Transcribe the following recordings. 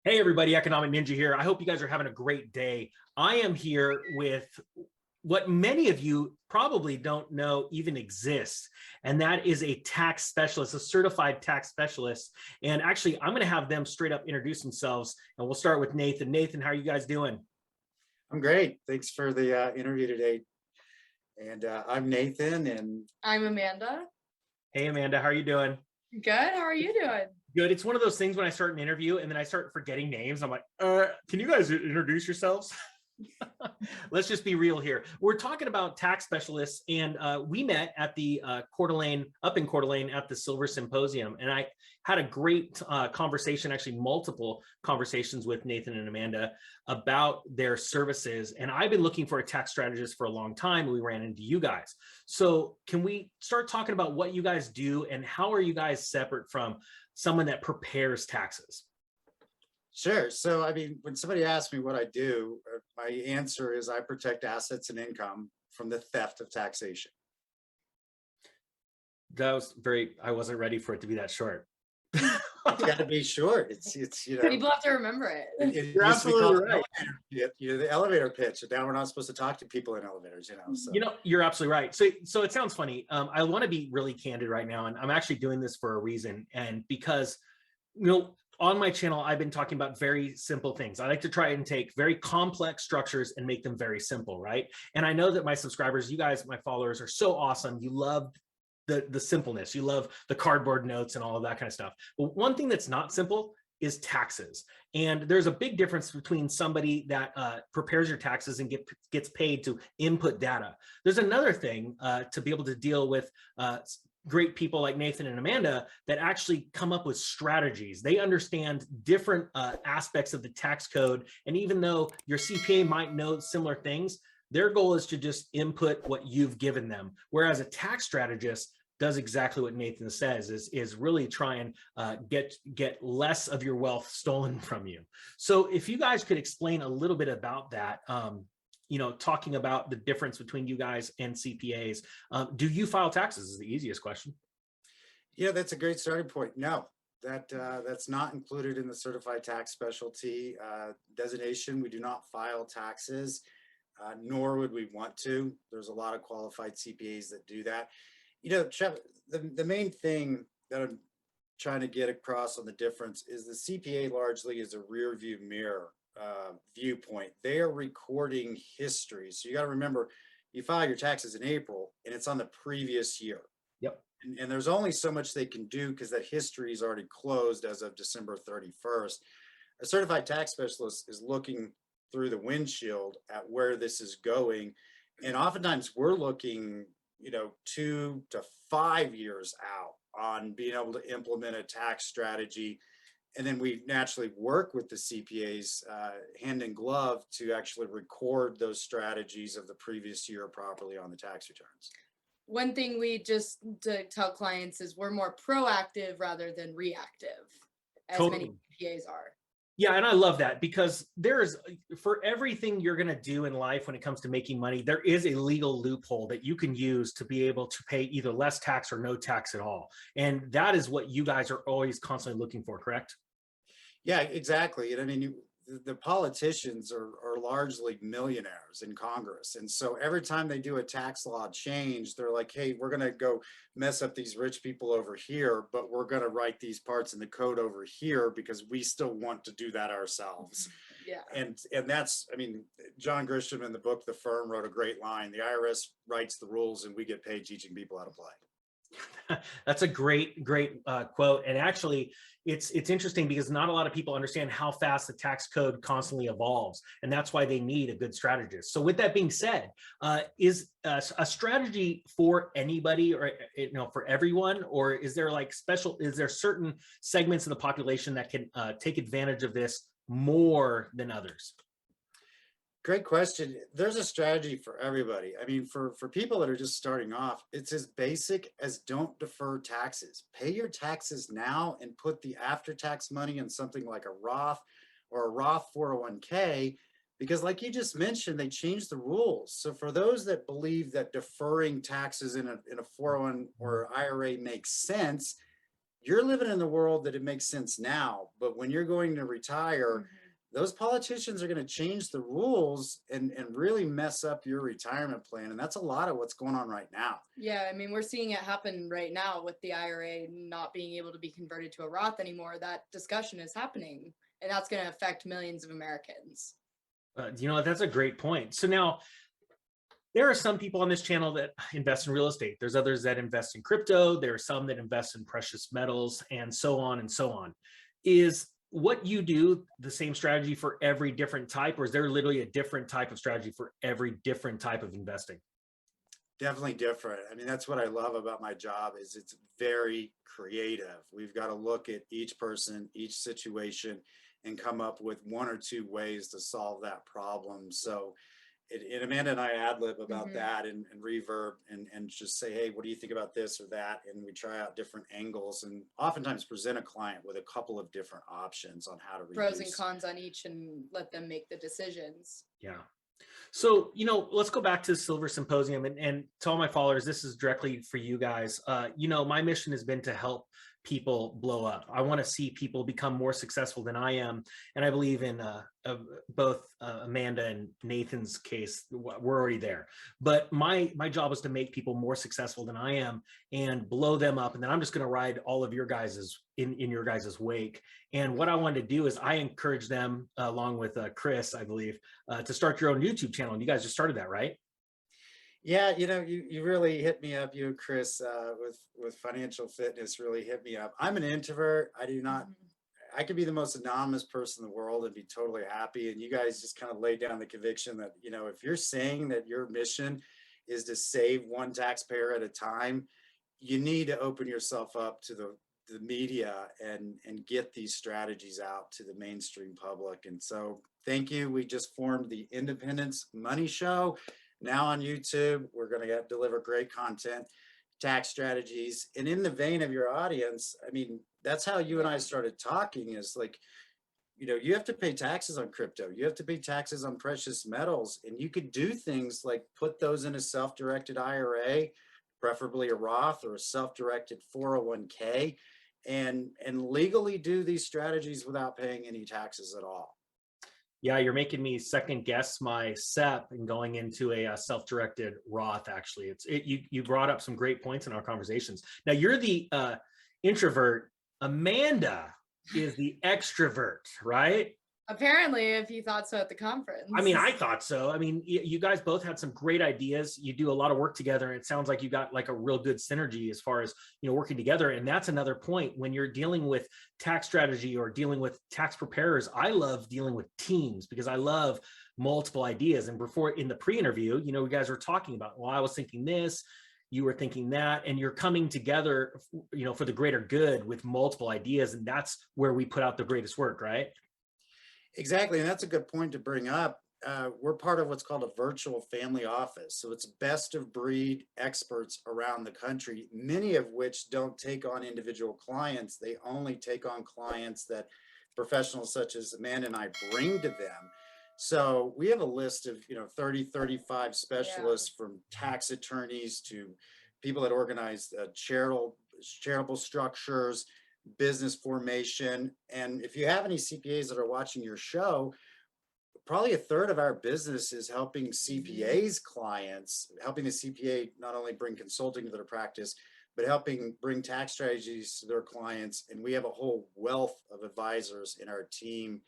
Hey everybody, Economic Ninja here. I hope you guys are having a great day. I am here with what many of you probably don't know even exists, and that is a tax specialist, a certified tax specialist. And actually, I'm going to have them straight up introduce themselves, and we'll start with Nathan. Nathan, how are you guys doing? I'm great. Thanks for the interview today. And I'm Nathan, and I'm Amanda. Hey Amanda, how are you doing? Good. How are you doing? Good. It's one of those things when I start an interview and then I start forgetting names. I'm like, can you guys introduce yourselves? Let's just be real here. We're talking about tax specialists, and we met at the Coeur d'Alene, up in Coeur d'Alene at the Silver Symposium. And I had a great conversation, actually multiple conversations with Nathan and Amanda about their services. And I've been looking for a tax strategist for a long time. And we ran into you guys. So can we start talking about what you guys do and how are you guys separate from someone that prepares taxes? sure. So, I mean, when somebody asks me what I do, my answer is I protect assets and income from the theft of taxation. That was I wasn't ready for it to be that short. It's got to be short. It's People have to remember it. You're absolutely right. The elevator pitch. And now we're not supposed to talk to people in elevators, So. You're absolutely right. So it sounds funny. I want to be really candid right now, and I'm actually doing this for a reason. And because, on my channel, I've been talking about very simple things. I like to try and take very complex structures and make them very simple, right? And I know that my subscribers, you guys, my followers, are so awesome. You love the simpleness. You love the cardboard notes and all of that kind of stuff. But one thing that's not simple is taxes. And there's a big difference between somebody that prepares your taxes and gets paid to input data. There's another thing to be able to deal with great people like Nathan and Amanda that actually come up with strategies. They understand different aspects of the tax code. And even though your CPA might know similar things, their goal is to just input what you've given them. Whereas a tax strategist does exactly what Nathan says, is really try and get less of your wealth stolen from you. So if you guys could explain a little bit about that, talking about the difference between you guys and CPAs. Do you file taxes is the easiest question. Yeah, that's a great starting point. No, that's not included in the certified tax specialty designation. We do not file taxes, nor would we want to. There's a lot of qualified CPAs that do that. The main thing that I'm trying to get across on the difference is the CPA largely is a rear view mirror viewpoint. They are recording history. So you got to remember, you file your taxes in April and it's on the previous year. Yep. And there's only so much they can do because that history is already closed as of December 31st. A certified tax specialist is looking through the windshield at where this is going. And oftentimes we're looking 2 to 5 years out on being able to implement a tax strategy. And then we naturally work with the CPAs hand in glove to actually record those strategies of the previous year properly on the tax returns. One thing we just to tell clients is we're more proactive rather than reactive, as Totally. many CPAs are. Yeah, and I love that because for everything you're going to do in life when it comes to making money, there is a legal loophole that you can use to be able to pay either less tax or no tax at all. And that is what you guys are always constantly looking for, correct? Yeah, exactly. And I mean, the politicians are largely millionaires in Congress. And so every time they do a tax law change, they're like, hey, we're going to go mess up these rich people over here, but we're going to write these parts in the code over here because we still want to do that ourselves. Yeah. And that's, I mean, John Grisham in the book, The Firm, wrote a great line. The IRS writes the rules and we get paid teaching people how to play. That's a great quote. And actually, it's interesting because not a lot of people understand how fast the tax code constantly evolves. And that's why they need a good strategist. So with that being said, is a strategy for anybody or, for everyone? Or is there is there certain segments of the population that can take advantage of this more than others? Great question. There's a strategy for everybody. I mean, for people that are just starting off, it's as basic as don't defer taxes. Pay your taxes now and put the after-tax money in something like a Roth or a Roth 401k, because like you just mentioned, they changed the rules. So for those that believe that deferring taxes in a 401 or IRA makes sense, you're living in the world that it makes sense now, but when you're going to retire, those politicians are going to change the rules and really mess up your retirement plan. And that's a lot of what's going on right now. Yeah, I mean, we're seeing it happen right now with the IRA not being able to be converted to a Roth anymore. That discussion is happening, and that's going to affect millions of Americans. You know, that's a great point. So now there are some people on this channel that invest in real estate. There's others that invest in crypto. There are some that invest in precious metals and so on and so on. Is what you do the same strategy for every different type, or is there literally a different type of strategy for every different type of investing? Definitely different. I mean, that's what I love about my job is it's very creative. We've got to look at each person, each situation, and come up with one or two ways to solve that problem. So and Amanda and I ad lib about that and reverb and just say, hey, what do you think about this or that? And we try out different angles and oftentimes present a client with a couple of different options on how to reduce. Pros and cons on each and let them make the decisions. Yeah. So, you know, let's go back to the Silver Symposium and to all my followers, this is directly for you guys. You know, my mission has been to help people blow up. I want to see people become more successful than I am. And I believe in both Amanda and Nathan's case, we're already there. But my job is to make people more successful than I am and blow them up. And then I'm just going to ride all of your guys's in your guys's wake. And what I wanted to do is I encourage them along with Chris, I believe, to start your own YouTube channel. And you guys just started that, right? Yeah, you know, you really hit me up, you and Chris, with financial fitness really hit me up. I'm an introvert. I do not, I could be the most anonymous person in the world and be totally happy. And you guys just kind of laid down the conviction that, you know, if you're saying that your mission is to save one taxpayer at a time, you need to open yourself up to the media and get these strategies out to the mainstream public. And so thank you. We just formed the Independence Money Show. Now on YouTube, we're going to deliver great content, tax strategies. And in the vein of your audience, I mean, that's how you and I started talking is like, you know, you have to pay taxes on crypto. You have to pay taxes on precious metals. And you could do things like put those in a self-directed IRA, preferably a Roth or a self-directed 401k, and legally do these strategies without paying any taxes at all. Yeah, you're making me second guess my SEP and going into a self-directed Roth. Actually, you brought up some great points in our conversations. Now you're the introvert. Amanda is the extrovert, right? Apparently, if you thought so at the conference. I mean, I thought so. I mean, you guys both had some great ideas. You do a lot of work together, and it sounds like you got like a real good synergy as far as, you know, working together. And that's another point when you're dealing with tax strategy or dealing with tax preparers. I love dealing with teams because I love multiple ideas. And before in the pre-interview, you know, you guys were talking about, well, I was thinking this, you were thinking that, and you're coming together, you know, for the greater good with multiple ideas. And that's where we put out the greatest work, right? Exactly. And that's a good point to bring up. We're part of what's called a virtual family office. So it's best of breed experts around the country, many of which don't take on individual clients. They only take on clients that professionals such as Amanda and I bring to them. So we have a list of, you know, 30, 35 specialists from tax attorneys to people that organize charitable structures, business formation. And if you have any CPAs that are watching your show, probably a third of our business is helping CPAs clients, helping the CPA not only bring consulting to their practice, but helping bring tax strategies to their clients. And we have a whole wealth of advisors in our team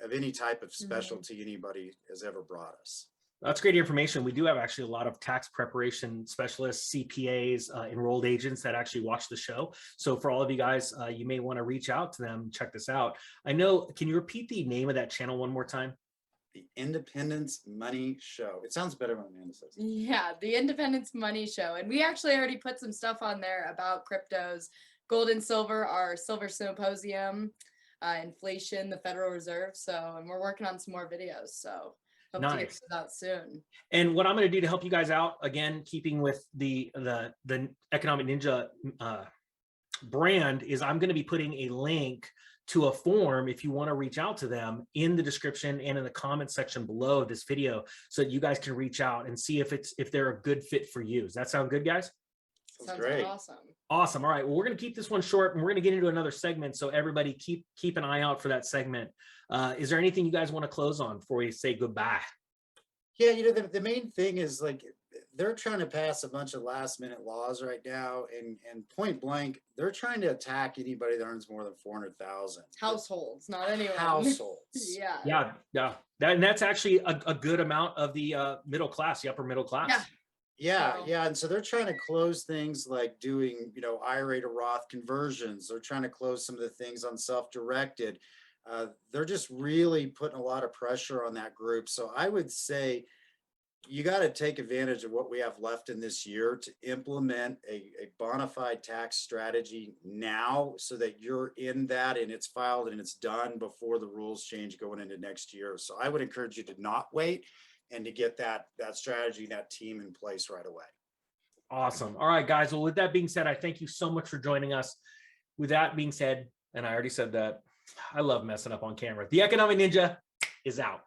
of any type of specialty anybody has ever brought us. That's great information. We do have actually a lot of tax preparation specialists, CPAs, enrolled agents that actually watch the show. So for all of you guys, you may want to reach out to them, check this out. I know, can you repeat the name of that channel one more time? The Independence Money Show. It sounds better when Amanda says it. Yeah, the Independence Money Show. And we actually already put some stuff on there about cryptos, gold and silver, our Silver Symposium, inflation, the Federal Reserve. So, and we're working on some more videos. So hope to get those out soon. And what I'm going to do to help you guys out, again, keeping with the Economic Ninja brand, is I'm going to be putting a link to a form if you want to reach out to them in the description and in the comment section below this video, so that you guys can reach out and see if they're a good fit for you. Does that sound good, guys? Sounds great. awesome. Awesome. All right. Well, we're going to keep this one short and we're going to get into another segment. So everybody keep an eye out for that segment. Is there anything you guys want to close on before we say goodbye? Yeah, the main thing is like they're trying to pass a bunch of last minute laws right now, and point blank, they're trying to attack anybody that earns more than 400,000. Households, not anyone. Households. Yeah. Yeah. That's actually a good amount of the middle class, the upper middle class. Yeah. Yeah, So- yeah, and so they're trying to close things like doing, IRA to Roth conversions. They're trying to close some of the things on self-directed. They're just really putting a lot of pressure on that group. So I would say you got to take advantage of what we have left in this year to implement a bona fide tax strategy now, so that you're in that and it's filed and it's done before the rules change going into next year. So I would encourage you to not wait and to get that strategy, that team in place right away. Awesome. All right, guys. Well, with that being said, I thank you so much for joining us. With that being said, and I already said that, I love messing up on camera. The Economic Ninja is out.